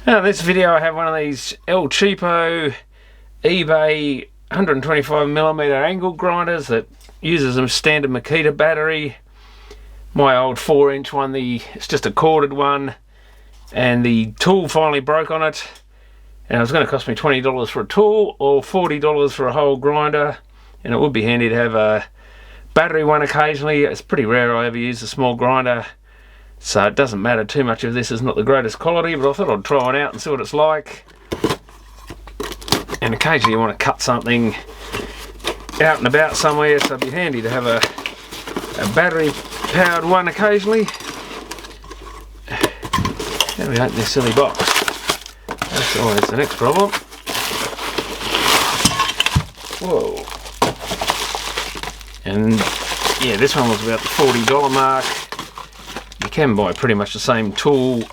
Now in this video I have one of these El Cheapo eBay 125mm angle grinders that uses a standard Makita battery. My old 4-inch one, it's just a corded one, and the tool finally broke on it, and it was going to cost me $20 for a tool or $40 for a whole grinder, and it would be handy to have a battery one occasionally. It's pretty rare I ever use a small grinder, so it doesn't matter too much if this is not the greatest quality, but I thought I'd try it out and see what it's like. And occasionally you want to cut something out and about somewhere, so it'd be handy to have a battery powered one occasionally. How do we open this silly box? That's always the next problem. Whoa. And yeah, this one was about the $40 mark. You can buy pretty much the same tool.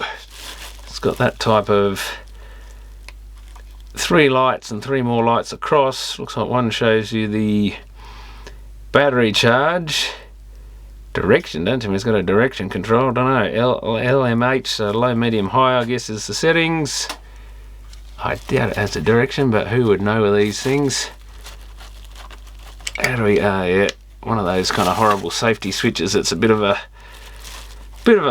It's got that type of 3 lights and 3 more lights across. Looks like one shows you the battery charge. Direction, don't tell me it's got a direction control. Don't know. LMH, so low, medium, high, I guess is the settings. I doubt it has a direction, but who would know with these things? How do we? Yeah, one of those kind of horrible safety switches. It's a bit of a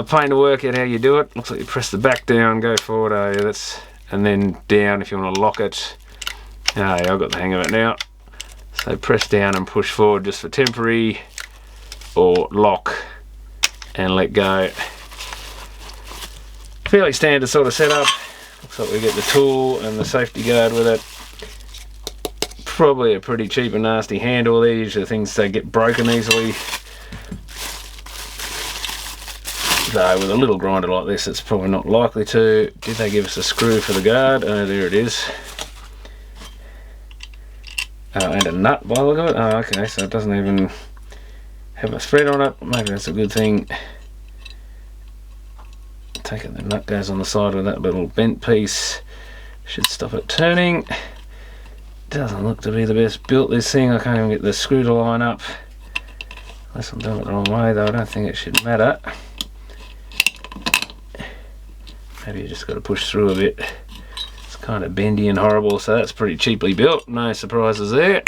pain to work out how you do it. Looks like you press the back down, go forward. Oh yeah, and then down if you want to lock it. Oh yeah, I've got the hang of it now. So press down and push forward just for temporary, or lock and let go. Fairly standard sort of setup. Looks like we get the tool and the safety guard with it. Probably a pretty cheap and nasty handle. These are things that get broken easily. Though with a little grinder like this it's probably not likely to. Did they give us a screw for the guard? Oh, there it is. Oh, and a nut by the look of it. Oh, okay, so it doesn't even have a thread on it. Maybe that's a good thing. Take it, the nut goes on the side with that little bent piece. Should stop it turning. Doesn't look to be the best built, this thing. I can't even get the screw to line up. Unless I'm doing it the wrong way, though I don't think it should matter. Maybe you just got to push through a bit. It's kind of bendy and horrible, so that's pretty cheaply built. No surprises there.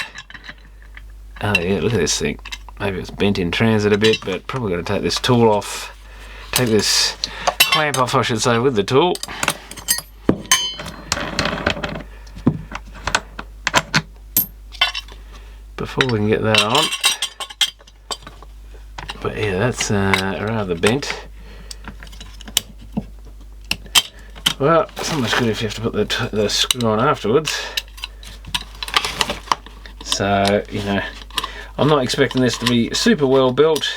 Oh yeah, look at this thing. Maybe it's bent in transit a bit, but probably got to take this tool off. Take this clamp off, I should say, with the tool. Before we can get that on. But yeah, that's rather bent. Well, it's not much good if you have to put the screw on afterwards. So, you know, I'm not expecting this to be super well built.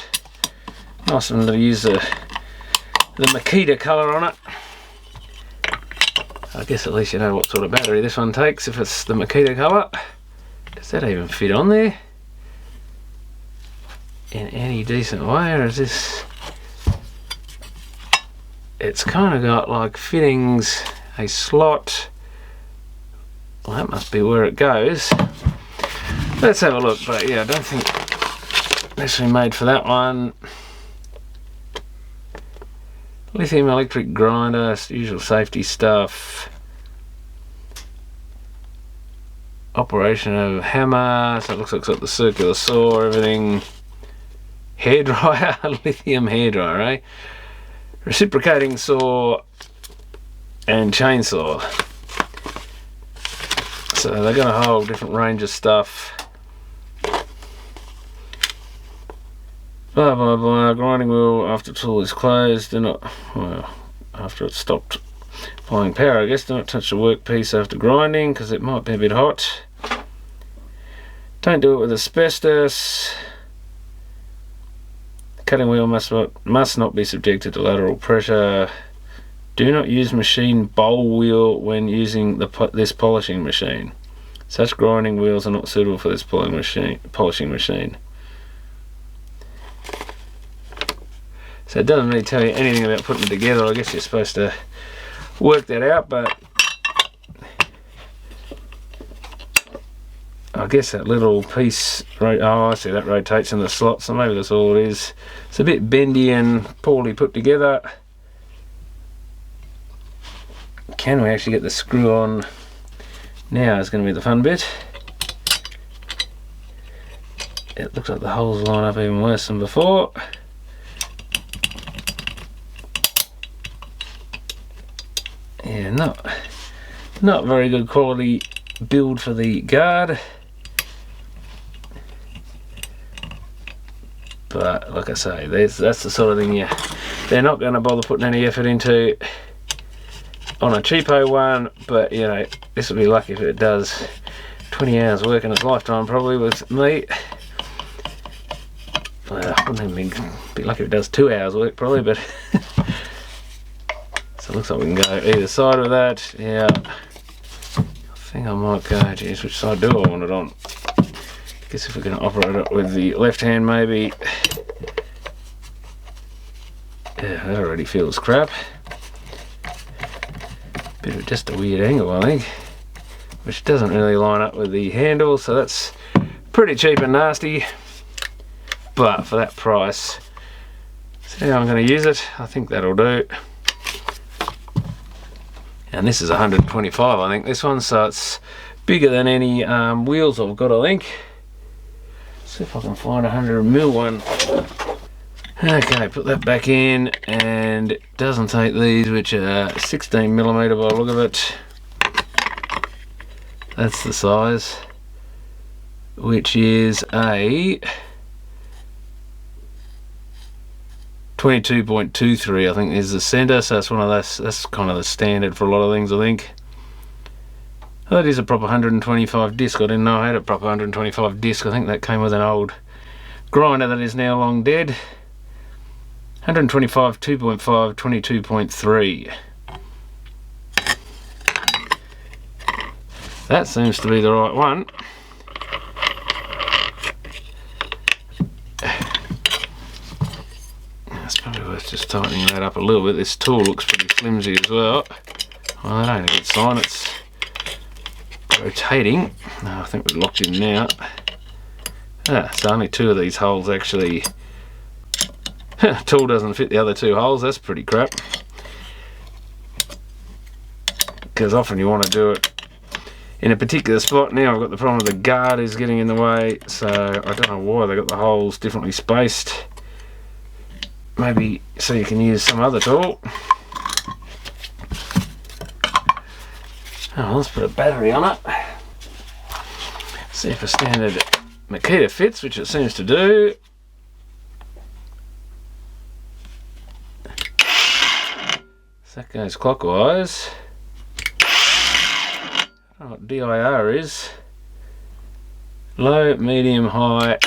Nice of them to use the Makita colour on it. I guess at least you know what sort of battery this one takes if it's the Makita colour. Does that even fit on there in any decent way, or is this... It's kind of got like fittings, a slot. Well, that must be where it goes. Let's have a look, but yeah, I don't think necessarily made for that one. Lithium electric grinder, usual safety stuff. Operation of hammer, so it looks like it's got the circular saw, everything. Hairdryer, lithium hairdryer, eh? Reciprocating saw and chainsaw. So they've got a whole different range of stuff. Blah blah blah. Grinding wheel after tool is closed. Do not, well, after it's stopped applying power, I guess. Do not touch the workpiece after grinding because it might be a bit hot. Don't do it with asbestos. Cutting wheel must not be subjected to lateral pressure. Do not use machine bowl wheel when using this polishing machine. Such grinding wheels are not suitable for this polishing machine. So it doesn't really tell you anything about putting it together. I guess you're supposed to work that out, but I guess that little piece, oh I see, that rotates in the slot, so maybe that's all it is. It's a bit bendy and poorly put together. can we actually get the screw on now is going to be the fun bit. It looks like the holes line up even worse than before. Yeah, not very good quality build for the guard. But like I say, that's the sort of thing they're not going to bother putting any effort into on a cheapo one, but you know, this will be lucky if it does 20 hours work in its lifetime probably with me. Well, I wouldn't even be lucky if it does 2 hours work probably, but so it looks like we can go either side of that. Yeah, I think I might go, geez, which side do I want it on? Guess if we can operate it with the left hand maybe. Yeah, that already feels crap. Bit of just a weird angle I think, which doesn't really line up with the handle, so that's pretty cheap and nasty. But for that price, see how I'm going to use it, I think that'll do. And this is 125 I think, this one, so it's bigger than any wheels I've got I think. See if I can find a 100mm one. Okay, put that back in, and it doesn't take these, which are 16mm by the look of it. That's the size, which is a 22.23 I think is the center, so that's one of those, that's kind of the standard for a lot of things I think. That is a proper 125 disc. I didn't know I had a proper 125 disc. I think that came with an old grinder that is now long dead. 125, 2.5, 22.3. That seems to be the right one. It's probably worth just tightening that up a little bit. This tool looks pretty flimsy as well. Well, that ain't a good sign. It's rotating. I think we're locked in now. So only 2 of these holes actually. Tool doesn't fit the other 2 holes. That's pretty crap. Because often you want to do it in a particular spot. Now I've got the problem with the guard is getting in the way, so I don't know why they got the holes differently spaced. Maybe so you can use some other tool. Oh, let's put a battery on it. See if a standard Makita fits, which it seems to do. So that goes clockwise. I don't know what DIR is. Low, medium, high.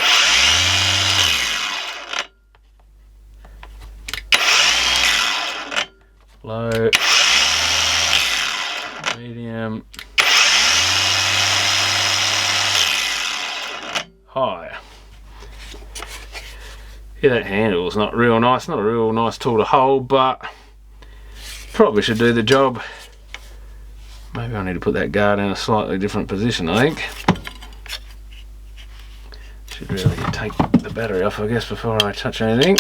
Low, medium, high. Yeah, that handle's not real nice, not a real nice tool to hold, but probably should do the job. Maybe I need to put that guard in a slightly different position, I think. Should really take the battery off, I guess, before I touch anything.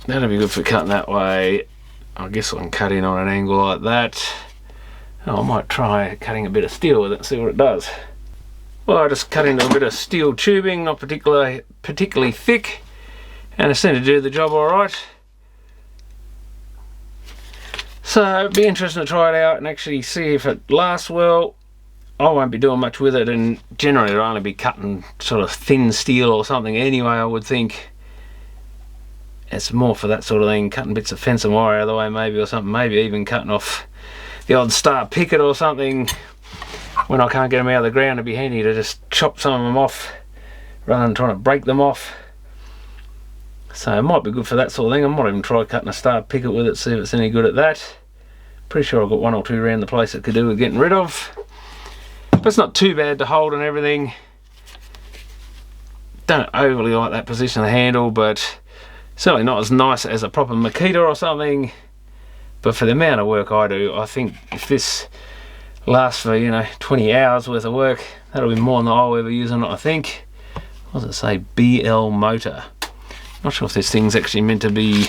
That'll be good for cutting that way. I guess I can cut in on an angle like that. Oh, I might try cutting a bit of steel with it and see what it does. Well, I just cut into a bit of steel tubing, not particularly thick, and it seemed to do the job alright. So it'd be interesting to try it out and actually see if it lasts well. I won't be doing much with it, and generally I'll only be cutting sort of thin steel or something anyway, I would think. It's more for that sort of thing, cutting bits of fence and wire out of the way maybe or something, maybe even cutting off the odd star picket or something. When I can't get them out of the ground, it'd be handy to just chop some of them off rather than trying to break them off. So it might be good for that sort of thing. I might even try cutting a star picket with it, see if it's any good at that. Pretty sure I've got 1 or 2 around the place that could do with getting rid of. But it's not too bad to hold and everything. Don't overly like that position of the handle, but certainly not as nice as a proper Makita or something. But for the amount of work I do, I think if this lasts for, you know, 20 hours worth of work, that'll be more than I'll ever use on it, I think. What does it say? BL motor. Not sure if this thing's actually meant to be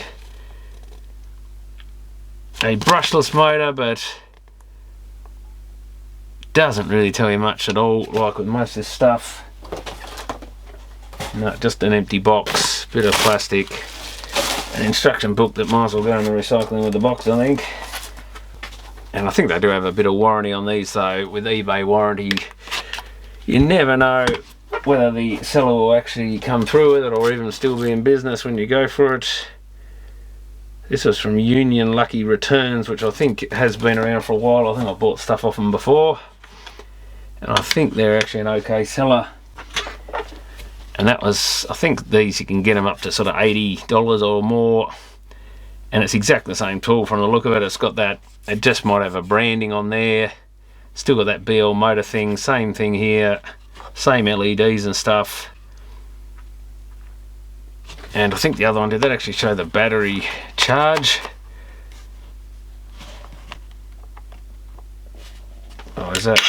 a brushless motor, but doesn't really tell you much at all, like with most of this stuff. No, just an empty box, bit of plastic, an instruction book that might as well go in the recycling with the box, I think. And I think they do have a bit of warranty on these though. With eBay warranty, you never know whether the seller will actually come through with it or even still be in business when you go for it. This was from Union Lucky Returns, which I think has been around for a while. I think I've bought stuff off them before, and I think they're actually an okay seller. And that was, I think these you can get them up to sort of $80 or more, and it's exactly the same tool from the look of it. It's got that, it just might have a branding on there, still got that BL motor thing, same thing here, same LEDs and stuff. And I think the other one, did that actually show the battery charge? Oh, is that?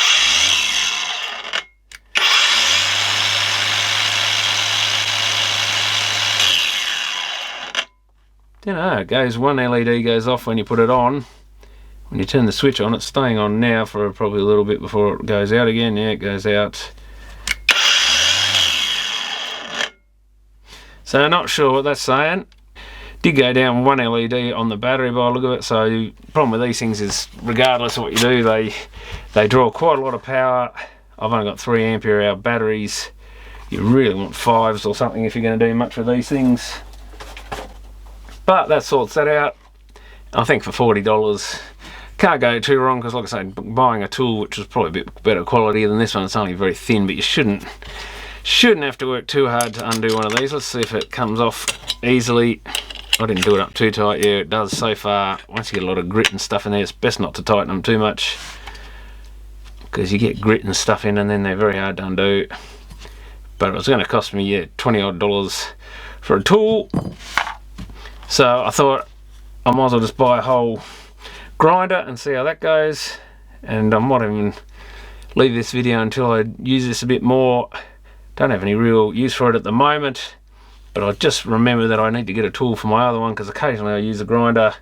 Don't know, it goes, one LED goes off when you put it on. When you turn the switch on, it's staying on now for probably a little bit before it goes out again. Yeah, it goes out. So not sure what that's saying. Did go down one LED on the battery by the look of it. So the problem with these things is, regardless of what you do, they draw quite a lot of power. I've only got 3 ampere hour batteries. You really want 5s or something if you're going to do much with these things. But that sorts that out. I think for $40 can't go too wrong, because like I say, buying a tool which is probably a bit better quality than this one, it's only very thin, but you shouldn't have to work too hard to undo one of these. Let's see if it comes off easily. I didn't do it up too tight. Yeah, it does so far. Once you get a lot of grit and stuff in there, it's best not to tighten them too much, because you get grit and stuff in and then they're very hard to undo. But it was going to cost me, yeah, $20 odd for a tool. So I thought I might as well just buy a whole grinder and see how that goes. And I might even leave this video until I use this a bit more. Don't have any real use for it at the moment, but I just remember that I need to get a tool for my other one, because occasionally I use a grinder.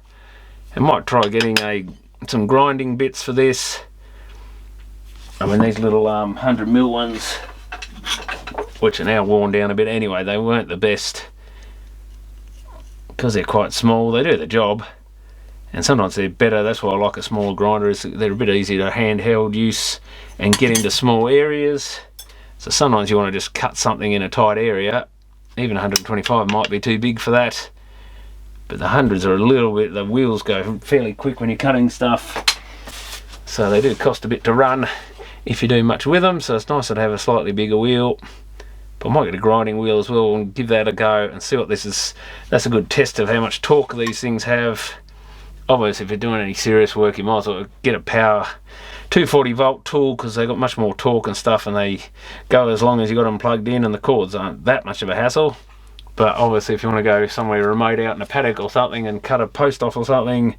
I might try getting some grinding bits for this. I mean, these little 100mm ones, which are now worn down a bit anyway, they weren't the best, because they're quite small. They do the job, and sometimes they're better. That's why I like a smaller grinder, is they're a bit easier to handheld use and get into small areas. So sometimes you want to just cut something in a tight area. Even 125 might be too big for that, but the 100s are a little bit, the wheels go fairly quick when you're cutting stuff, so they do cost a bit to run if you do much with them. So it's nicer to have a slightly bigger wheel. But I might get a grinding wheel as well and give that a go and see what this is. That's a good test of how much torque these things have. Obviously, if you're doing any serious work, you might as well get a power 240 volt tool, because they got much more torque and stuff, and they go as long as you got them plugged in, and the cords aren't that much of a hassle. But obviously, if you want to go somewhere remote out in a paddock or something and cut a post off or something,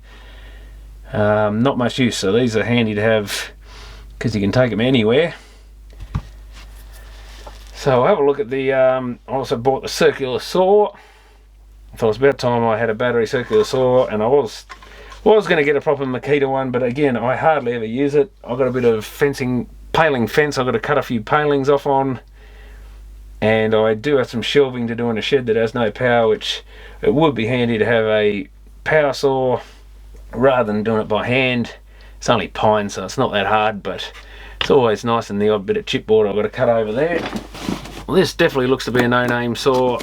not much use. So these are handy to have, because you can take them anywhere. So I'll have a look at the, I also bought the circular saw. I thought it was about time I had a battery circular saw, and I was going to get a proper Makita one, but again, I hardly ever use it. I've got a bit of fencing, paling fence I've got to cut a few palings off on, and I do have some shelving to do in a shed that has no power, which it would be handy to have a power saw rather than doing it by hand. It's only pine, so it's not that hard, but it's always nice, and the odd bit of chipboard I've got to cut over there. Well, this definitely looks to be a no-name saw.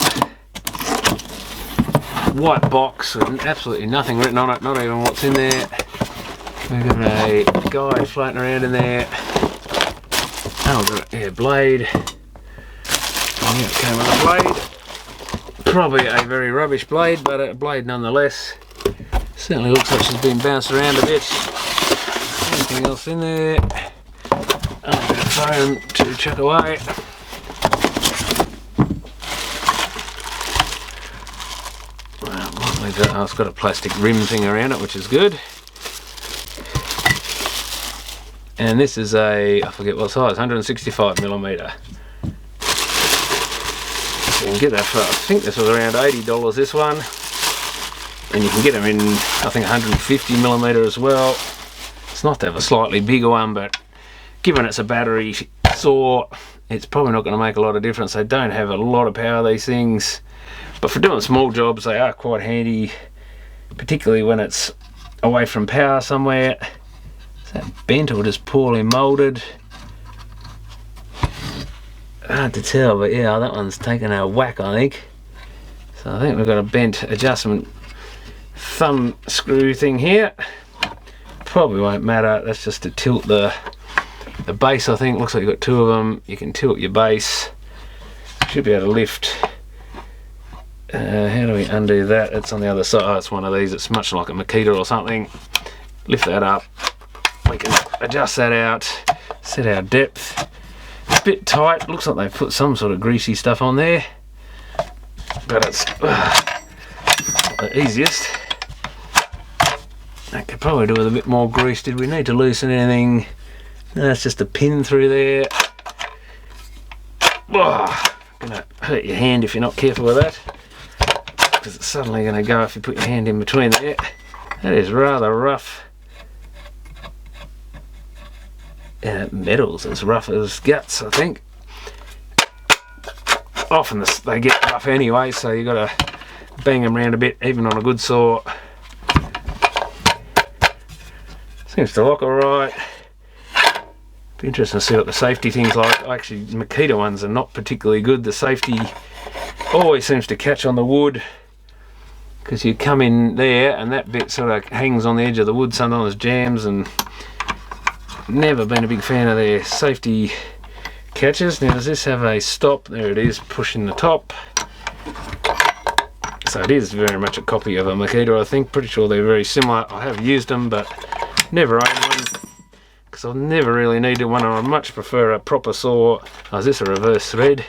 White box with absolutely nothing written on it, not even what's in there. We've got a guide floating around in there. Oh, we've got a blade. Yeah, it came with a blade. Probably a very rubbish blade, but a blade nonetheless. Certainly looks like she's been bounced around a bit. Anything else in there? A bit of foam to chuck away. Oh, it's got a plastic rim thing around it, which is good. And this is a, I forget what size, 165mm. So you can get that for, I think this was around $80, this one. and you can get them in, I think, 150mm as well. It's not to have a slightly bigger one, but given it's a battery saw, it's probably not going to make a lot of difference. They don't have a lot of power, these things, but for doing small jobs they are quite handy, particularly when it's away from power somewhere. Is that bent or just poorly moulded? Hard to tell, but yeah, that one's taken a whack, I think. So I think we've got a bent adjustment thumb screw thing here. Probably won't matter, that's just to tilt the base, I think. Looks like you've got two of them. You can tilt your base. Should be able to lift. How do we undo that? It's on the other side. Oh, it's one of these. It's much like a Makita or something. Lift that up. We can adjust that out. Set our depth. It's a bit tight. Looks like they've put some sort of greasy stuff on there. But it's not the easiest. I could probably do with a bit more grease. Did we need to loosen anything? No, it's just a pin through there. Oh, gonna hurt your hand if you're not careful with that, because it's suddenly going to go if you put your hand in between there. That is rather rough. Metal's as rough as guts, I think. Often they get rough anyway, so you got to bang them around a bit, even on a good saw. Seems to lock alright. Be interesting to see what the safety thing's like. Actually, Makita ones are not particularly good. The safety always seems to catch on the wood, because you come in there and that bit sort of hangs on the edge of the wood, sometimes jams, and never been a big fan of their safety catches. Now, does this have a stop? There it is, pushing the top. So it is very much a copy of a Makita, I think. Pretty sure they're very similar. I have used them, but never owned one, because I've never really needed one. I much prefer a proper saw. Oh, is this a reverse thread?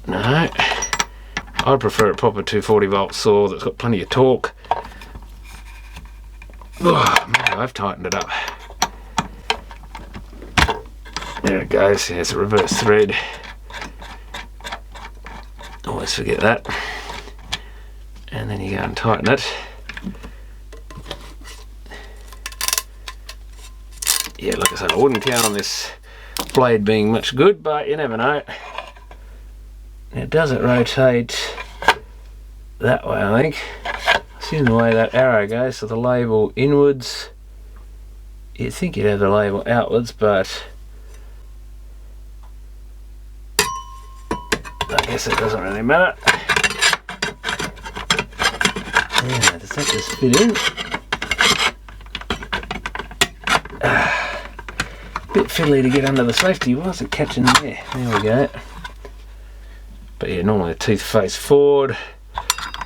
No. I'd prefer a proper 240 volt saw that's got plenty of torque. Oh, maybe I've tightened it up. There it goes. Yeah, it's a reverse thread. Always forget that. And then you go and tighten it. Yeah, like I said, I wouldn't count on this blade being much good, but you never know. Now, does it rotate that way, I think? Seeing the way that arrow goes, so the label inwards. You'd think you'd have the label outwards, but I guess it doesn't really matter. Yeah, does that just fit in? Bit fiddly to get under the safety. Why is it catching there? There we go. But yeah, normally the teeth face forward.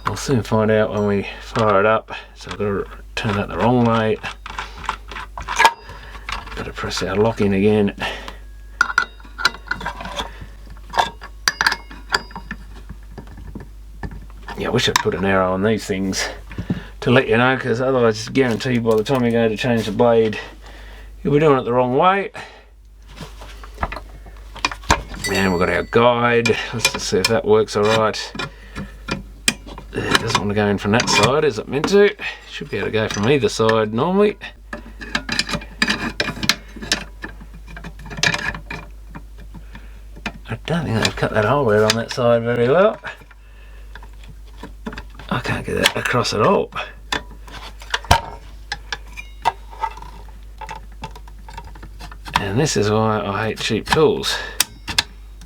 We'll soon find out when we fire it up. So I've got to turn that the wrong way. Got to press our lock in again. Yeah, I wish I'd put an arrow on these things to let you know, because otherwise I guarantee by the time you go to change the blade, you'll be doing it the wrong way. And we've got our guide. Let's just see if that works alright. It doesn't want to go in from that side, is it meant to? Should be able to go from either side normally. I don't think they've cut that hole out on that side very well. I can't get that across at all. And this is why I hate cheap tools.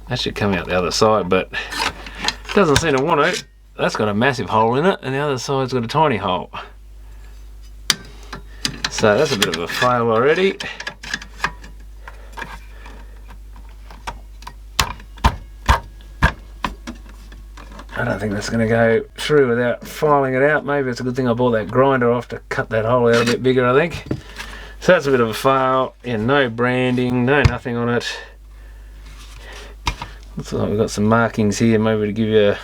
That should come out the other side, but it doesn't seem to want to. That's got a massive hole in it, and the other side's got a tiny hole. So that's a bit of a fail already. I don't think that's going to go through without filing it out. Maybe it's a good thing I bought that grinder off to cut that hole out a bit bigger, I think. So that's a bit of a fail. Yeah, no branding, no nothing on it. Looks like we've got some markings here, maybe to give you a...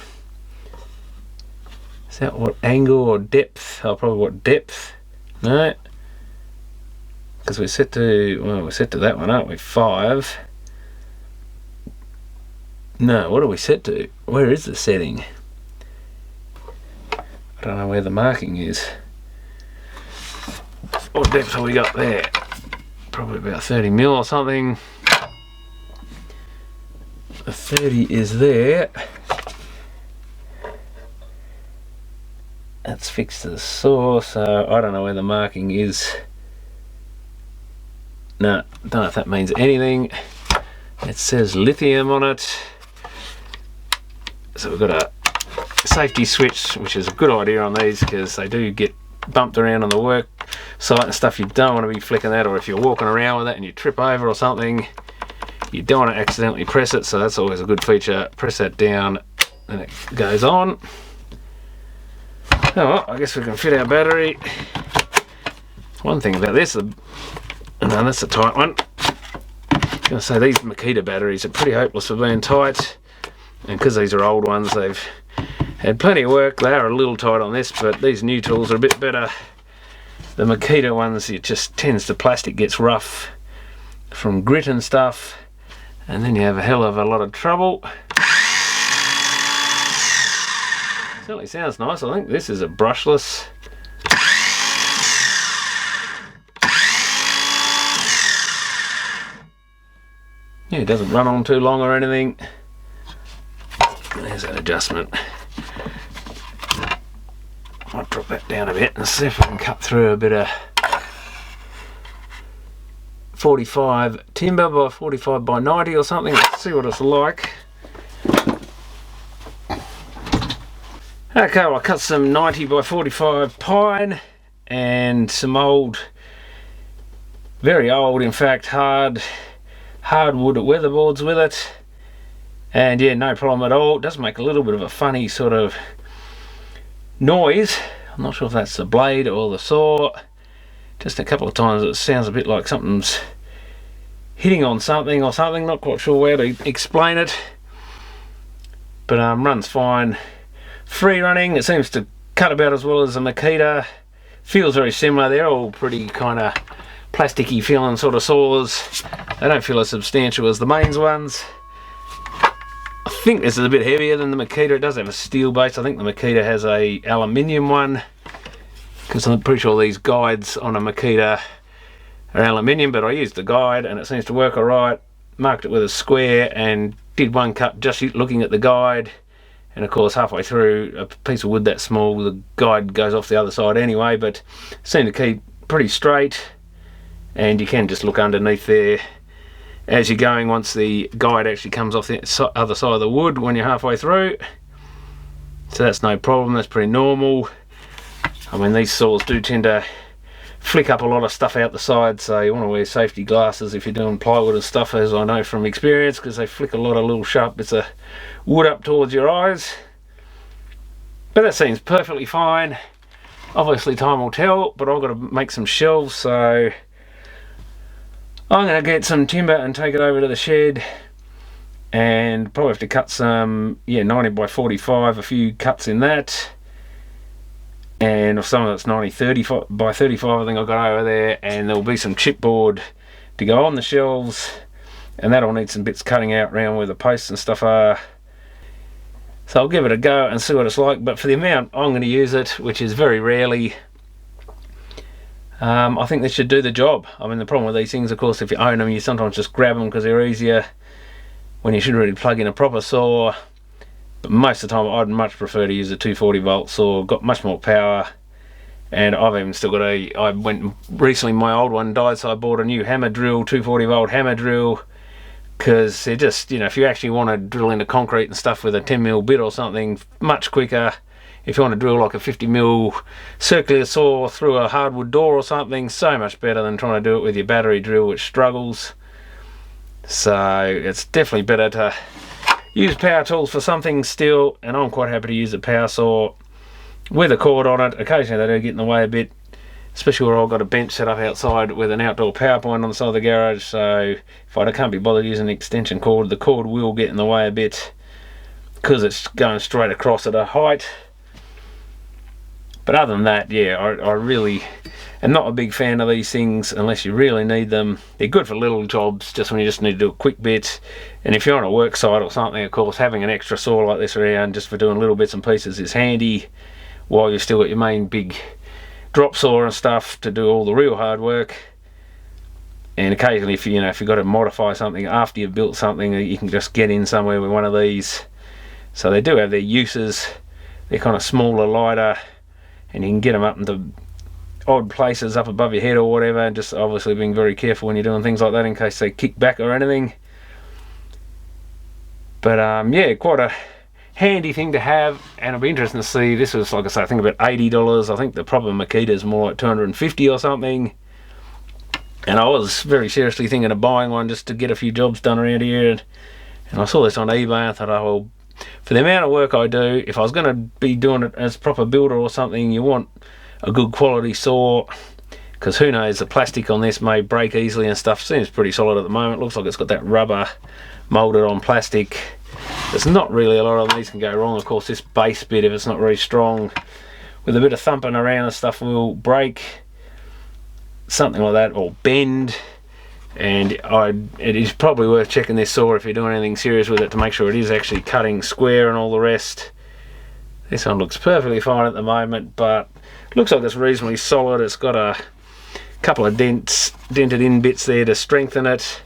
Is that what angle or depth? Oh, probably what depth. No. Because we're set to, well, we're set to that one, aren't we? 5. No, what are we set to? Where is the setting? I don't know where the marking is. What depth have we got there? Probably about 30 mil or something. The 30 is there. That's fixed to the saw, so I don't know where the marking is. No, don't know if that means anything. It says lithium on it. So we've got a safety switch, which is a good idea on these because they do get bumped around on the work site and stuff. You don't want to be flicking that, or if you're walking around with that and you trip over or something, you don't want to accidentally press it, so that's always a good feature. Press that down and it goes on. Oh, well, I guess we can fit our battery. One thing about this, and that's a tight one. I was going to say, these Makita batteries are pretty hopeless for being tight, and because these are old ones, they've had plenty of work. They are a little tight on this, but these new tools are a bit better. The Makita ones, it just tends to, plastic gets rough from grit and stuff, and then you have a hell of a lot of trouble. Certainly sounds nice. I think this is a brushless. Yeah, it doesn't run on too long or anything. There's that adjustment. Might drop that down a bit and see if I can cut through a bit of 45 timber by 45 by 90 or something. Let's see what it's like. Okay, well, I cut some 90 by 45 pine and some old, very old in fact, hardwood weatherboards with it, and yeah, no problem at all. It does make a little bit of a funny sort of noise. I'm not sure if that's the blade or the saw. Just a couple of times it sounds a bit like something's hitting on something or something. Not quite sure where to explain it, but runs fine. Free running, it seems to cut about as well as a Makita. Feels very similar. They're all pretty kind of plasticky feeling sort of saws. They don't feel as substantial as the mains ones. I think this is a bit heavier than the Makita. It does have a steel base. I think the Makita has a aluminium one, because I'm pretty sure these guides on a Makita are aluminium, but I used the guide and it seems to work alright. Marked it with a square and did one cut just looking at the guide. And of course, halfway through, a piece of wood that small, the guide goes off the other side anyway, but seem to keep pretty straight, and you can just look underneath there as you're going once the guide actually comes off the other side of the wood when you're halfway through. So that's no problem, that's pretty normal. I mean, these saws do tend to flick up a lot of stuff out the side, so you want to wear safety glasses if you're doing plywood and stuff, as I know from experience, because they flick a lot of little sharp bits of wood up towards your eyes. But that seems perfectly fine. Obviously time will tell, but I've got to make some shelves, so I'm going to get some timber and take it over to the shed, and probably have to cut some 90 by 45, a few cuts in that, and some of it's 90 by 35 I think I've got over there, and there'll be some chipboard to go on the shelves, and that'll need some bits cutting out around where the posts and stuff are. So I'll give it a go and see what it's like, but for the amount I'm going to use it, which is very rarely, I think this should do the job. I mean, the problem with these things, of course, if you own them, you sometimes just grab them because they're easier when you should really plug in a proper saw. But most of the time I'd much prefer to use a 240 volt saw, got much more power, and I've even still got I went recently, my old one died, so I bought a new hammer drill, 240 volt hammer drill, because it just, if you actually want to drill into concrete and stuff with a 10mm bit or something, much quicker. If you want to drill like a 50mm circular saw through a hardwood door or something, so much better than trying to do it with your battery drill, which struggles. So it's definitely better to use power tools for something still, and I'm quite happy to use a power saw with a cord on it. Occasionally they do get in the way a bit, especially where I've got a bench set up outside with an outdoor power point on the side of the garage, so if I can't be bothered using an extension cord, the cord will get in the way a bit because it's going straight across at a height. But other than that, yeah, I really am not a big fan of these things unless you really need them. They're good for little jobs, just when you just need to do a quick bit. And if you're on a work site or something, of course, having an extra saw like this around just for doing little bits and pieces is handy. while you've still got your main big drop saw and stuff to do all the real hard work. And occasionally, if you've got to modify something after you've built something, you can just get in somewhere with one of these. So they do have their uses. They're kind of smaller, lighter, and you can get them up into odd places up above your head or whatever, and just obviously being very careful when you're doing things like that in case they kick back or anything. But yeah, quite a handy thing to have, and it'll be interesting to see. This was, like I say, I think about $80. I think the proper Makita is more like $250 or something. And I was very seriously thinking of buying one just to get a few jobs done around here. And I saw this on eBay and I thought, oh, well, for the amount of work I do, if I was going to be doing it as proper builder or something, you want a good quality saw, because who knows, the plastic on this may break easily and stuff. Seems pretty solid at the moment. Looks like it's got that rubber moulded on plastic. There's not really a lot of these can go wrong. Of course, this base bit, if it's not very strong, with a bit of thumping around and stuff, will break. Something like that, or bend. And it is probably worth checking this saw if you're doing anything serious with it to make sure it is actually cutting square and all the rest. This one looks perfectly fine at the moment, but looks like it's reasonably solid. It's got a couple of dented in bits there to strengthen it.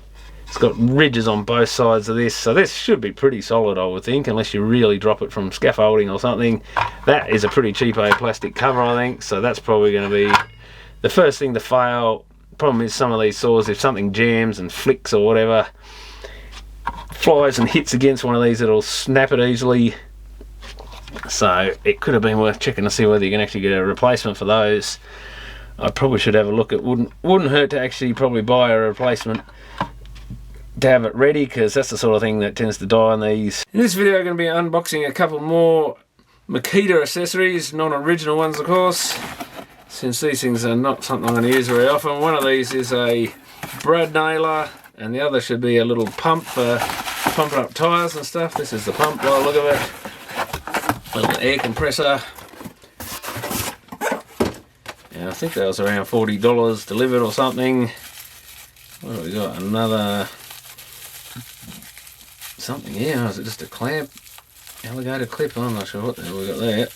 It's got ridges on both sides of this, so this should be pretty solid, I would think, unless you really drop it from scaffolding or something. That is a pretty cheapo plastic cover, I think, so that's probably going to be the first thing to fail. Problem is, some of these saws, if something jams and flicks or whatever, flies and hits against one of these, it'll snap it easily. So it could have been worth checking to see whether you can actually get a replacement for those. I probably should have a look. It wouldn't hurt to actually probably buy a replacement to have it ready, because that's the sort of thing that tends to die on these. In this video, I'm going to be unboxing a couple more Makita accessories, non-original ones of course, since these things are not something I'm going to use very often. One of these is a Brad Nailer, and the other should be a little pump for pumping up tyres and stuff. This is the pump by the look of it. A little air compressor. And I think that was around $40 delivered or something. What have we got? Another something here. Or is it just a clamp? Alligator clip? I'm not sure what the hell we got there.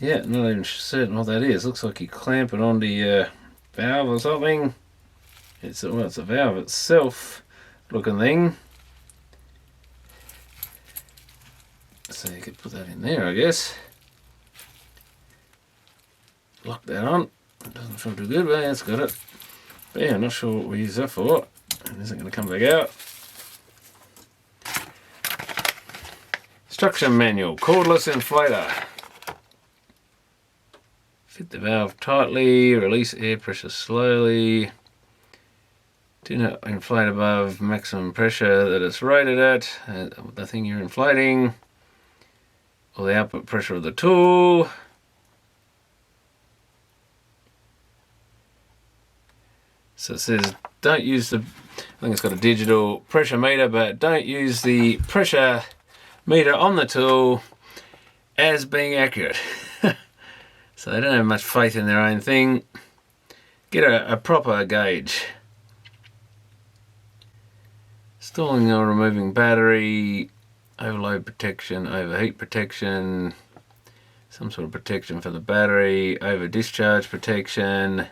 Yeah, not even certain what that is. Looks like you clamp it onto your valve or something. It's a valve itself looking thing. So you could put that in there, I guess. Lock that on. It doesn't feel too good, but yeah, it's got it. But yeah, I'm not sure what we use that for. It isn't going to come back out. Instruction manual, cordless inflator. Fit the valve tightly, release air pressure slowly. Do not inflate above maximum pressure that it's rated at, the thing you're inflating, or the output pressure of the tool. So it says don't use the, I think it's got a digital pressure meter, but don't use the pressure meter on the tool as being accurate. So they don't have much faith in their own thing. Get a proper gauge. Installing or removing battery, overload protection, overheat protection, some sort of protection for the battery, over discharge protection.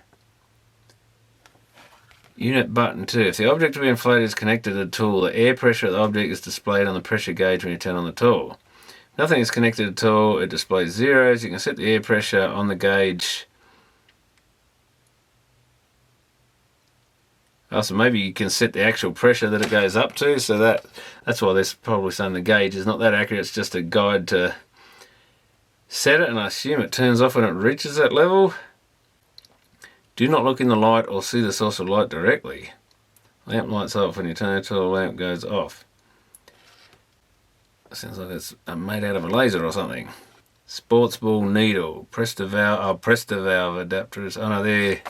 Unit button 2. If the object to be inflated is connected to the tool, the air pressure of the object is displayed on the pressure gauge when you turn on the tool. Nothing is connected at all, it displays zeros. You can set the air pressure on the gauge. Also, maybe you can set the actual pressure that it goes up to, so that's why they're probably saying the gauge is not that accurate. It's just a guide to set it, and I assume it turns off when it reaches that level. Do not look in the light or see the source of light directly. Lamp lights off when you turn it till the lamp goes off. Sounds like it's made out of a laser or something. Sports ball needle. Press the valve adapters. Oh no, there.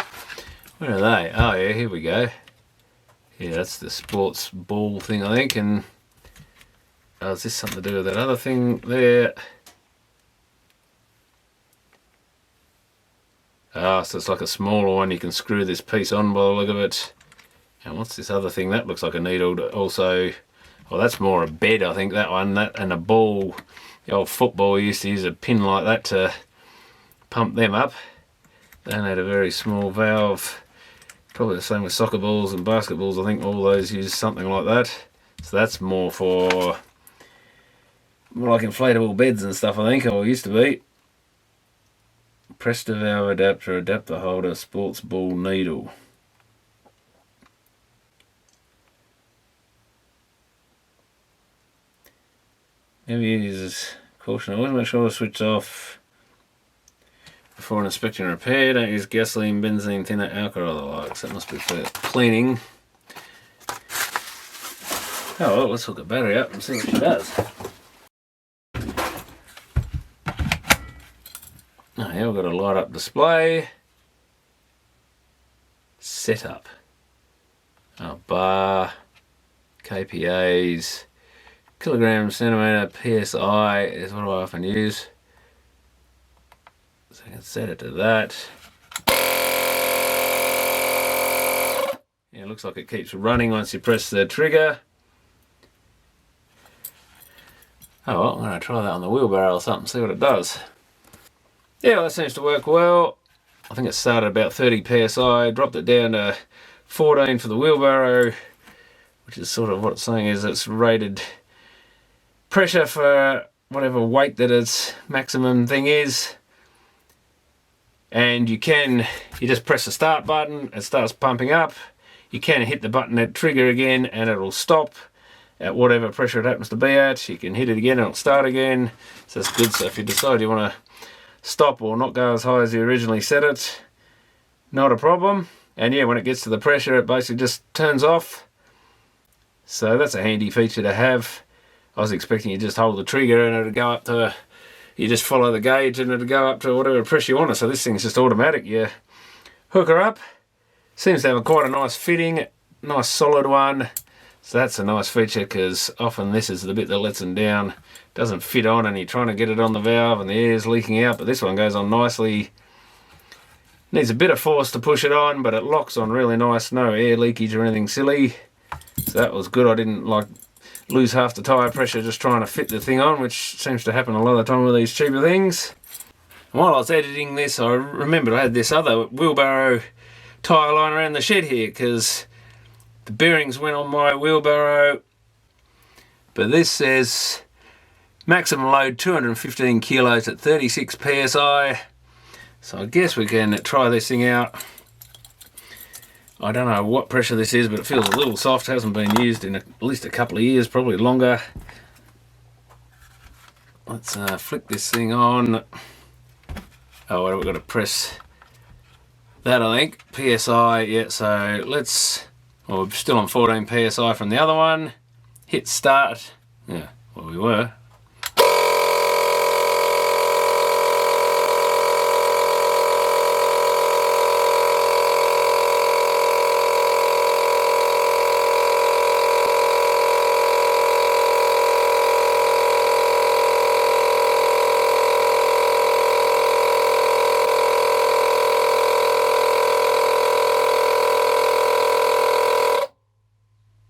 Where are they? Oh yeah, here we go. Yeah, that's the sports ball thing, I think. And oh, is this something to do with that other thing there? Ah, so it's like a smaller one. You can screw this piece on by the look of it. And what's this other thing? That looks like a needle also. Well, that's more a bed, I think, that one. That and a ball. The old football used to use a pin like that to pump them up. They had a very small valve. Probably the same with soccer balls and basketballs. I think all those use something like that. So that's more for more like inflatable beds and stuff, I think, or used to be. Press to valve adapter, adapter holder, sports ball needle. Maybe use caution. Always make sure to switch off before inspecting and repair. Don't use gasoline, benzene, thinner, alcohol or the likes. That must be for cleaning. Oh well, let's hook the battery up and see what she does. Oh yeah, we've got a light up display. Setup. Oh, bar, KPAs, kilograms, centimetre, PSI is what I often use. So I can set it to that. Yeah, it looks like it keeps running once you press the trigger. Oh well, I'm going to try that on the wheelbarrow or something, see what it does. Yeah, well, that seems to work well. I think it started about 30 PSI, dropped it down to 14 for the wheelbarrow, which is sort of what it's saying is it's rated pressure for whatever weight that its maximum thing is. And you just press the start button, it starts pumping up. You can hit the button at trigger again and it'll stop at whatever pressure it happens to be at. You can hit it again and it'll start again. So that's good. So if you decide you want to stop or not go as high as you originally set it, not a problem. And yeah, when it gets to the pressure, it basically just turns off. So that's a handy feature to have. I was expecting you just hold the trigger and it'll go up to, you just follow the gauge and it'll go up to whatever pressure you want it. So this thing's just automatic. You hook her up. Seems to have quite a nice fitting, nice solid one. So that's a nice feature because often this is the bit that lets them down. Doesn't fit on and you're trying to get it on the valve and the air's leaking out, but this one goes on nicely. Needs a bit of force to push it on, but it locks on really nice. No air leakage or anything silly. So that was good. I didn't like lose half the tyre pressure just trying to fit the thing on, which seems to happen a lot of the time with these cheaper things. And while I was editing this, I remembered I had this other wheelbarrow tyre line around the shed here because the bearings went on my wheelbarrow, but this says maximum load 215 kilos at 36 psi. So I guess we can try this thing out. I don't know what pressure this is, but it feels a little soft. It hasn't been used in at least a couple of years, probably longer. Let's flick this thing on. Oh, well, we've got to press that, I think. PSI, yeah, so let's... Well, we're still on 14 PSI from the other one. Hit start. Yeah, well, we were.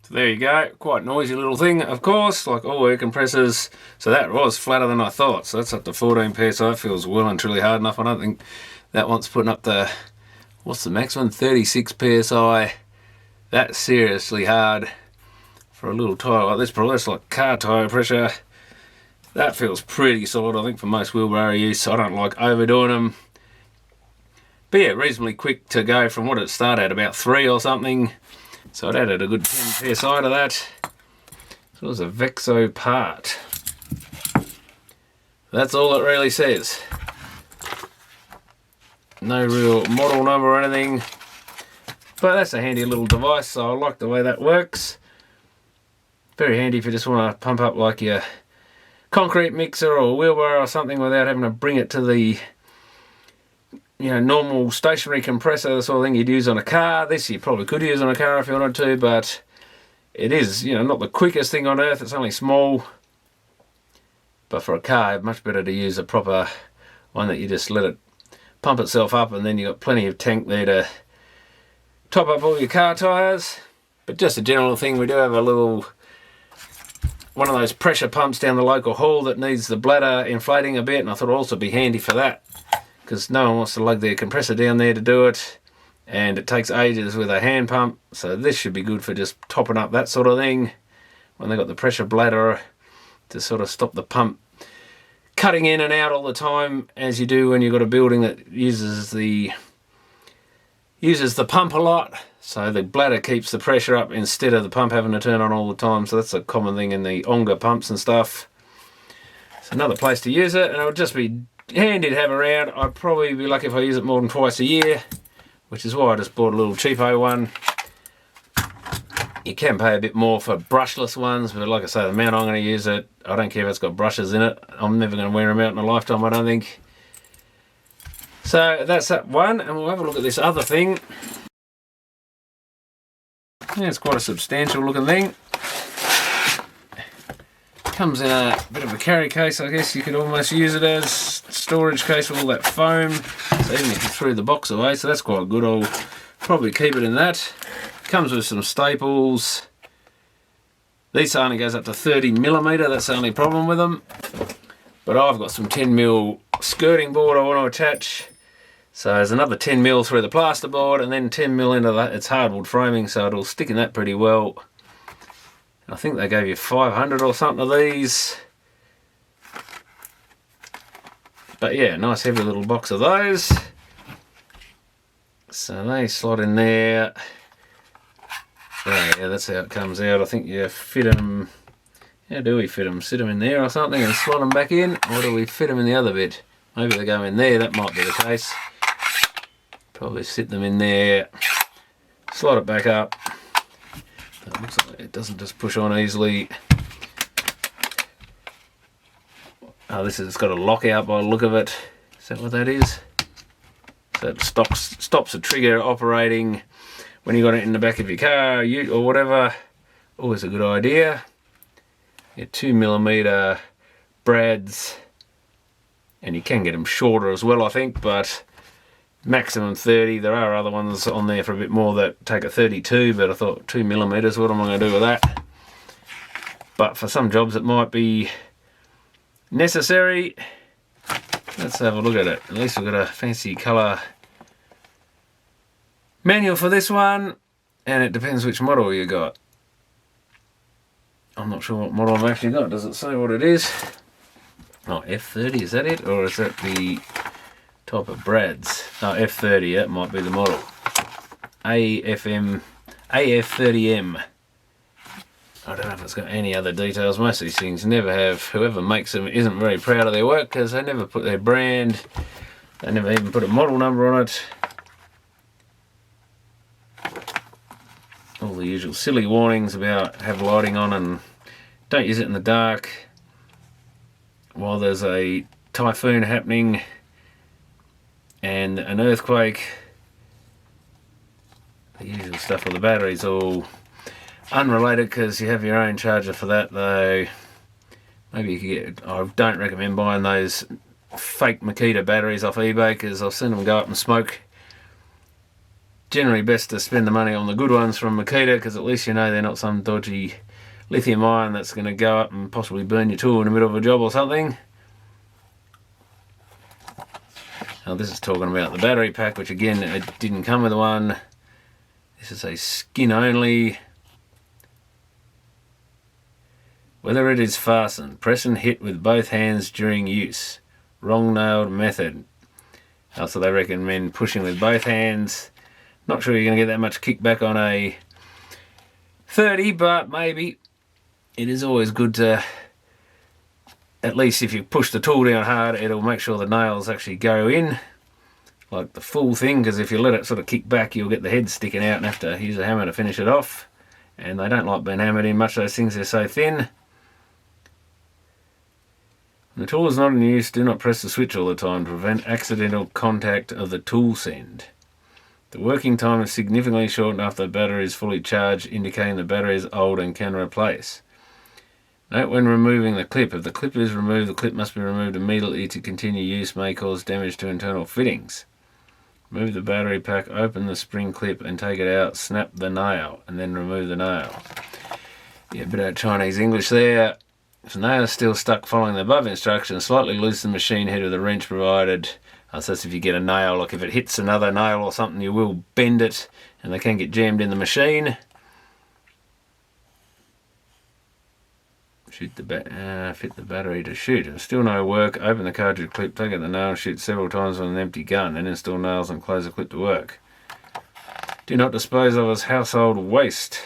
There you go, quite noisy little thing, of course, like all air compressors. So that was flatter than I thought. So that's up to 14 PSI, feels well and truly hard enough. I don't think that one's putting up the, what's the maximum, 36 PSI. That's seriously hard for a little tyre like this, probably that's like car tyre pressure. That feels pretty solid, I think, for most wheelbarrow use. I don't like overdoing them. But yeah, reasonably quick to go from what it started at, about 3 or something. So it added a good 10 PSI to that. So it was a Vexo part. That's all it really says. No real model number or anything. But that's a handy little device, so I like the way that works. Very handy if you just want to pump up like your concrete mixer or a wheelbarrow or something without having to bring it to the normal stationary compressor, the sort of thing you'd use on a car. This you probably could use on a car if you wanted to, but it is, not the quickest thing on earth. It's only small. But for a car, much better to use a proper one that you just let it pump itself up, and then you've got plenty of tank there to top up all your car tyres. But just a general thing, we do have a little one of those pressure pumps down the local hall that needs the bladder inflating a bit, and I thought it'd also be handy for that, because no one wants to lug their compressor down there to do it, and it takes ages with a hand pump. So this should be good for just topping up that sort of thing when they've got the pressure bladder to sort of stop the pump cutting in and out all the time, as you do when you've got a building that uses the pump a lot. So the bladder keeps the pressure up instead of the pump having to turn on all the time. So that's a common thing in the Onga pumps and stuff. It's another place to use it, and it would just be handy to have around. I'd probably be lucky if I use it more than twice a year, which is why I just bought a little cheapo one. You can pay a bit more for brushless ones, but like I say, the amount I'm going to use it, I don't care if it's got brushes in it. I'm never going to wear them out in a lifetime, I don't think. So that's that one, and we'll have a look at this other thing. Yeah, it's quite a substantial looking thing. Comes in a bit of a carry case, I guess you could almost use it as storage case with all that foam. So even if you threw the box away, so that's quite good. I'll probably keep it in that. Comes with some staples. These only goes up to 30mm, that's the only problem with them. But I've got some 10mm skirting board I want to attach. So there's another 10mm through the plasterboard, and then 10mm into that. It's hardwood framing, so it'll stick in that pretty well. I think they gave you 500 or something of these. But yeah, nice heavy little box of those. So they slot in there. Yeah, that's how it comes out. I think you fit them. How do we fit them? Sit them in there or something and slot them back in? Or do we fit them in the other bit? Maybe they go in there, that might be the case. Probably sit them in there, slot it back up. It looks like it doesn't just push on easily. Oh, it's got a lockout by the look of it. Is that what that is? So it stops the trigger operating when you got it in the back of your car or whatever. Always a good idea. Yeah, 2mm brads, and you can get them shorter as well, I think, but maximum 30. There are other ones on there for a bit more that take a 32, but I thought 2mm, what am I going to do with that? But for some jobs it might be necessary. Let's have a look at it. At least we've got a fancy colour manual for this one, and it depends which model you got. I'm not sure what model I've actually got. Does it say what it is? Oh, F30, is that it? Or is that the type of brads? Oh, F30, that might be the model. AF30M. I don't know if it's got any other details. Most of these things never have. Whoever makes them isn't very proud of their work, because they never put their brand. They never even put a model number on it. All the usual silly warnings about have lighting on and don't use it in the dark while there's a typhoon happening and an earthquake. The usual stuff with the batteries, all unrelated, because you have your own charger for that, though. Maybe you could get, I don't recommend buying those fake Makita batteries off eBay, because I've seen them go up in smoke. Generally best to spend the money on the good ones from Makita, because at least you know they're not some dodgy lithium ion that's going to go up and possibly burn your tool in the middle of a job or something. Now this is talking about the battery pack, which again, it didn't come with one. This is a skin only. Whether it is fastened, press and hit with both hands during use. Wrong nailed method. Also they recommend pushing with both hands. Not sure you're going to get that much kickback on a 30, but maybe. It is always good to, at least if you push the tool down hard, it'll make sure the nails actually go in, like the full thing, because if you let it sort of kick back, you'll get the head sticking out and have to use a hammer to finish it off. And they don't like being hammered in much of those things, they're so thin. When the tool is not in use, do not press the switch all the time to prevent accidental contact of the tool send. The working time is significantly shortened after the battery is fully charged, indicating the battery is old and can replace. Note when removing the clip, if the clip is removed, the clip must be removed immediately to continue use, may cause damage to internal fittings. Move the battery pack, open the spring clip and take it out, snap the nail and then remove the nail. Yeah, a bit of Chinese English there. If the nail is still stuck following the above instructions, slightly loosen the machine head with the wrench provided. So that's if you get a nail, like if it hits another nail or something, you will bend it and they can get jammed in the machine. Fit the battery to shoot. If still no work, open the cartridge clip, take out the nail, shoot several times with an empty gun, then install nails and close the clip to work. Do not dispose of as household waste.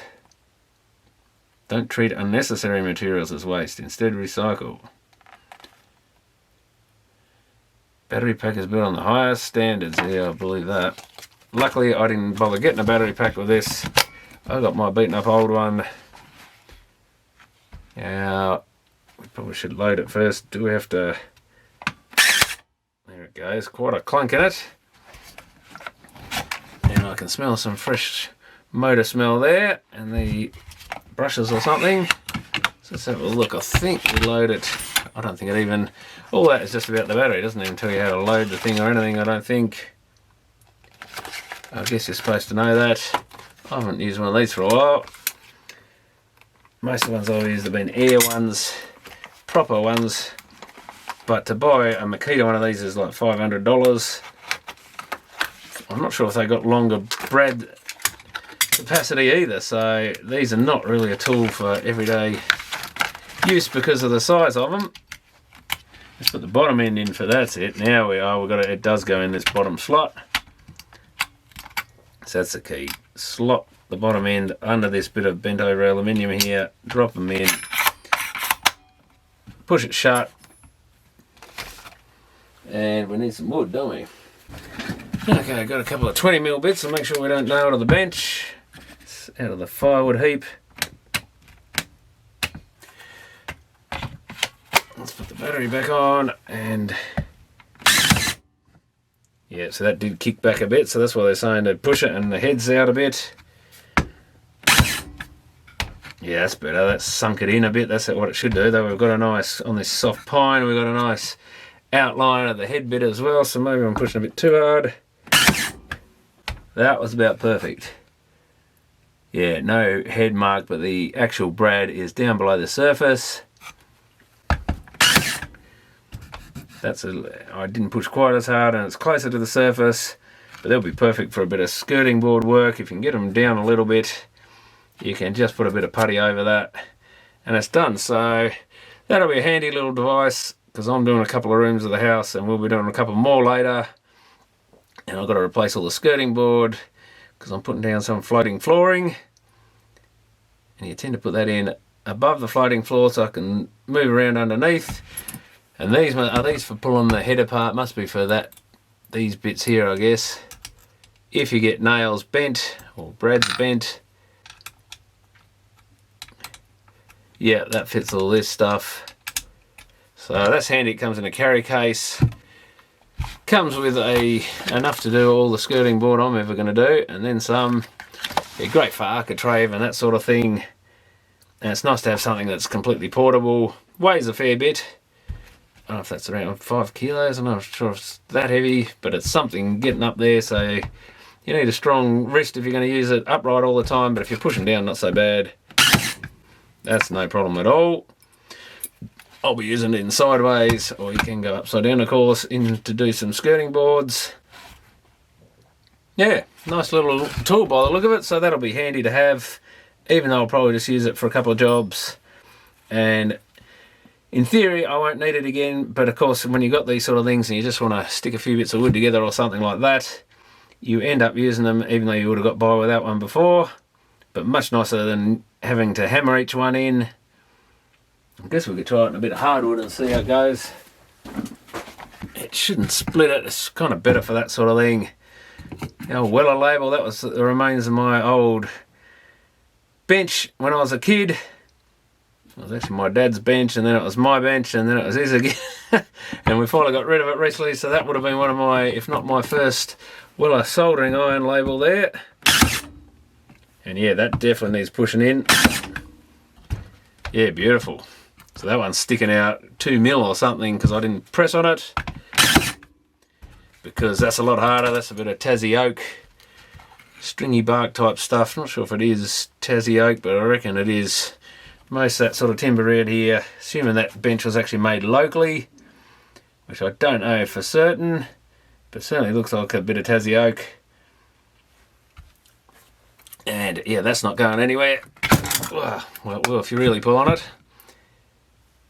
Don't treat unnecessary materials as waste. Instead, recycle. Battery pack is built on the highest standards. Yeah, I believe that. Luckily, I didn't bother getting a battery pack with this. I got my beaten up old one. Now, we probably should load it first. Do we have to... There it goes. Quite a clunk in it. And I can smell some fresh motor smell there. And the brushes or something. So let's have a look. I think we load it. I don't think it even... All that is just about the battery. It doesn't even tell you how to load the thing or anything, I don't think. I guess you're supposed to know that. I haven't used one of these for a while. Most of the ones I've used have been air ones, proper ones, but to buy a Makita one of these is like $500. I'm not sure if they got longer Brad capacity either, so these are not really a tool for everyday use because of the size of them. Let's put the bottom end in for that's it. Now we've got it does go in this bottom slot. So that's the key. Slot the bottom end under this bit of bent over aluminium here, drop them in, push it shut, and we need some wood, don't we? Okay, got a couple of 20mm bits, so make sure we don't nail to the bench. It's out of the firewood heap. Let's put the battery back on, and yeah, so that did kick back a bit, so that's why they're saying to push it and the head's out a bit. Yeah, that's better. That's sunk it in a bit. That's what it should do. Though we've got a nice, on this soft pine, we've got a nice outline of the head bit as well. So maybe I'm pushing a bit too hard. That was about perfect. Yeah, no head mark, but the actual brad is down below the surface. I didn't push quite as hard and it's closer to the surface. But they'll be perfect for a bit of skirting board work. If you can get them down a little bit, you can just put a bit of putty over that and it's done. So that'll be a handy little device because I'm doing a couple of rooms of the house and we'll be doing a couple more later. And I've got to replace all the skirting board because I'm putting down some floating flooring. And you tend to put that in above the floating floor so I can move around underneath. And these are these for pulling the head apart, must be for that, these bits here I guess. If you get nails bent or brads bent, yeah, that fits all this stuff. So that's handy. It comes in a carry case. Comes with enough to do all the skirting board I'm ever going to do, and then some. Yeah, great for architrave and that sort of thing. And it's nice to have something that's completely portable. Weighs a fair bit. I don't know if that's around 5 kilos. I'm not sure if it's that heavy, but it's something getting up there. So you need a strong wrist if you're going to use it upright all the time. But if you're pushing down, not so bad. That's no problem at all. I'll be using it in sideways, or you can go upside down, of course, to do some skirting boards. Yeah, nice little tool by the look of it, so that'll be handy to have, even though I'll probably just use it for a couple of jobs. And in theory, I won't need it again, but of course, when you've got these sort of things and you just want to stick a few bits of wood together or something like that, you end up using them, even though you would have got by without one before. But much nicer than having to hammer each one in. I guess we could try it in a bit of hardwood and see how it goes. It shouldn't split it. It's kind of better for that sort of thing. The old Weller label, that was the remains of my old bench when I was a kid. It was actually my dad's bench, and then it was my bench, and then it was his again. And we finally got rid of it recently, so that would have been one of my, if not my first, Weller soldering iron label there. And yeah, that definitely needs pushing in. Yeah, beautiful. So that one's sticking out 2mm or something because I didn't press on it. because that's a lot harder. That's a bit of Tassie oak, stringy bark type stuff. Not sure if it is Tassie oak, but I reckon it is. Most of that sort of timber around here, assuming that bench was actually made locally, which I don't know for certain, but certainly looks like a bit of Tassie oak. And yeah, that's not going anywhere. Well, if you really pull on it.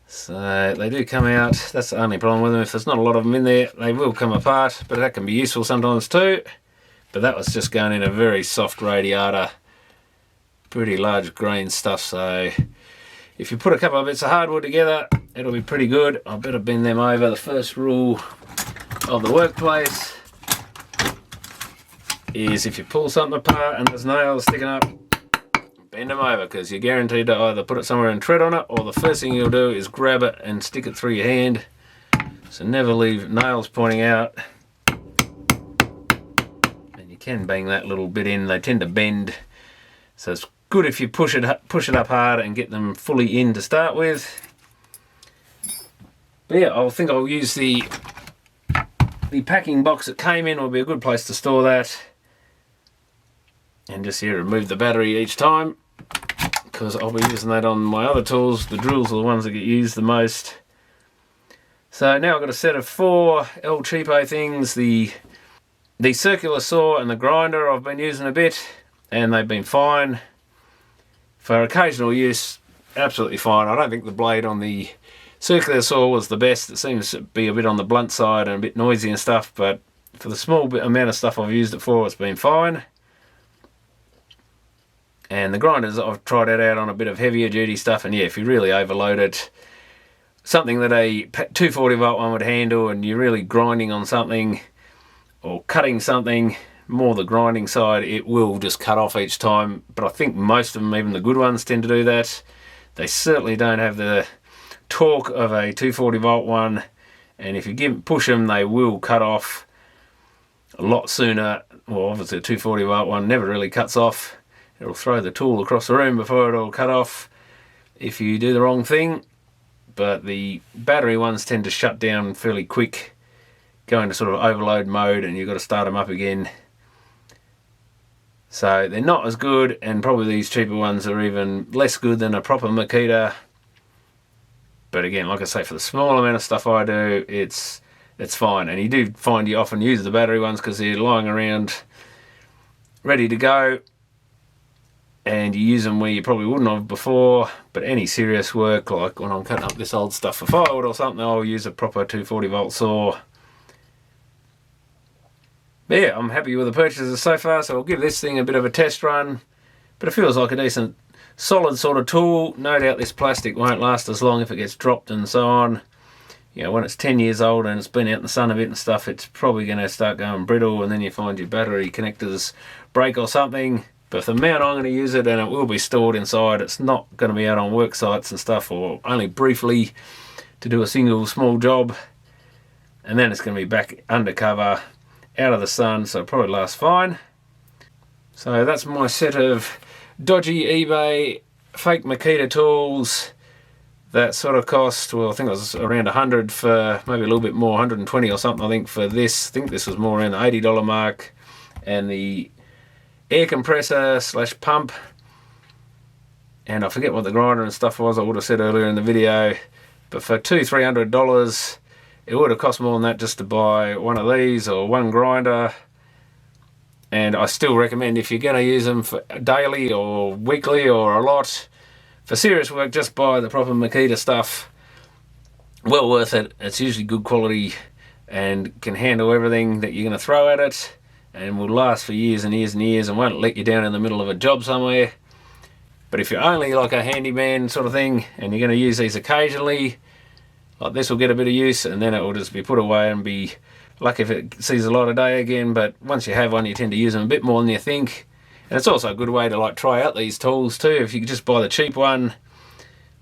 So they do come out. That's the only problem with them. If there's not a lot of them in there, they will come apart, but that can be useful sometimes too. But that was just going in a very soft radiator, pretty large grain stuff. So if you put a couple of bits of hardwood together, it'll be pretty good. I better bend them over. The first rule of the workplace is if you pull something apart and there's nails sticking up, bend them over, because you're guaranteed to either put it somewhere and tread on it, or the first thing you'll do is grab it and stick it through your hand. So never leave nails pointing out. And you can bang that little bit in. They tend to bend, so it's good if you push it up hard and get them fully in to start with. But yeah, I think I'll use the packing box it came in. Will be a good place to store that. And just here, remove the battery each time, because I'll be using that on my other tools. The drills are the ones that get used the most. So now I've got a set of 4 El Cheapo things. The circular saw and the grinder I've been using a bit, and they've been fine. For occasional use, absolutely fine. I don't think the blade on the circular saw was the best. It seems to be a bit on the blunt side and a bit noisy and stuff, but for the small amount of stuff I've used it for, it's been fine. And the grinders, I've tried it out on a bit of heavier duty stuff, and yeah, if you really overload it, something that a 240 volt one would handle, and you're really grinding on something or cutting something, more the grinding side, it will just cut off each time. But I think most of them, even the good ones, tend to do that. They certainly don't have the torque of a 240 volt one, and if you push them, they will cut off a lot sooner. Well, obviously a 240 volt one never really cuts off. It'll throw the tool across the room before it'll cut off if you do the wrong thing. But the battery ones tend to shut down fairly quick, go into sort of overload mode, and you've got to start them up again. So they're not as good, and probably these cheaper ones are even less good than a proper Makita. But again, like I say, for the small amount of stuff I do, it's fine. And you do find you often use the battery ones because they're lying around ready to go, and you use them where you probably wouldn't have before. But any serious work, like when I'm cutting up this old stuff for firewood or something, I'll use a proper 240 volt saw. But yeah, I'm happy with the purchases so far, so I'll give this thing a bit of a test run. But it feels like a decent, solid sort of tool. No doubt this plastic won't last as long if it gets dropped and so on. You know, when it's 10 years old and it's been out in the sun a bit and stuff, it's probably going to start going brittle, and then you find your battery connectors break or something. But for the amount I'm going to use it, and it will be stored inside, it's not going to be out on work sites and stuff, or only briefly to do a single small job. And then it's going to be back undercover, out of the sun, so it'll probably last fine. So that's my set of dodgy eBay fake Makita tools that sort of cost, well, I think it was around 100 for, maybe a little bit more, 120 or something I think for this. I think this was more around the $80 mark. And the air compressor / pump, and I forget what the grinder and stuff was, I would have said earlier in the video, but for $200-300 it would have cost more than that just to buy one of these or one grinder. And I still recommend, if you're going to use them for daily or weekly or a lot for serious work, just buy the proper Makita stuff. Well worth it. It's usually good quality and can handle everything that you're going to throw at it, and will last for years and years and years, and won't let you down in the middle of a job somewhere. But if you're only like a handyman sort of thing, and you're going to use these occasionally, like this will get a bit of use, and then it will just be put away and be lucky if it sees a light of day again. But once you have one, you tend to use them a bit more than you think. And it's also a good way to like try out these tools too. If you just buy the cheap one,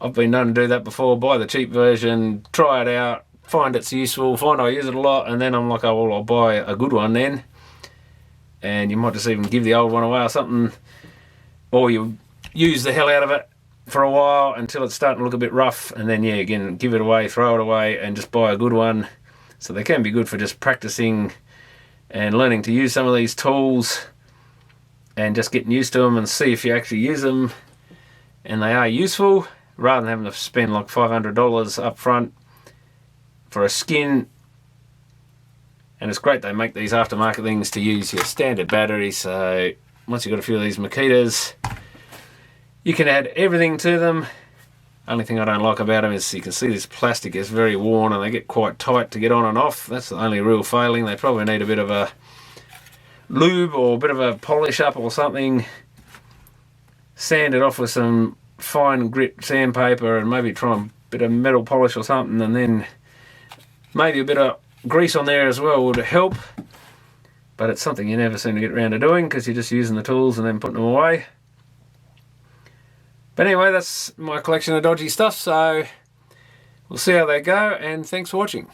I've been known to do that before, buy the cheap version, try it out, find it's useful, find I use it a lot, and then I'm like, oh well, I'll buy a good one then. And you might just even give the old one away or something, or you use the hell out of it for a while until it's starting to look a bit rough, and then yeah, again, give it away, throw it away, and just buy a good one. So they can be good for just practicing and learning to use some of these tools and just getting used to them and see if you actually use them and they are useful, rather than having to spend like $500 up front for a skin. And it's great they make these aftermarket things to use your standard battery, so once you've got a few of these Makitas, you can add everything to them. Only thing I don't like about them is you can see this plastic is very worn and they get quite tight to get on and off. That's the only real failing. They probably need a bit of a lube or a bit of a polish up or something. Sand it off with some fine grit sandpaper and maybe try a bit of metal polish or something, and then maybe a bit of grease on there as well would help. But it's something you never seem to get around to doing because you're just using the tools and then putting them away. But anyway, that's my collection of dodgy stuff, so we'll see how they go, and thanks for watching.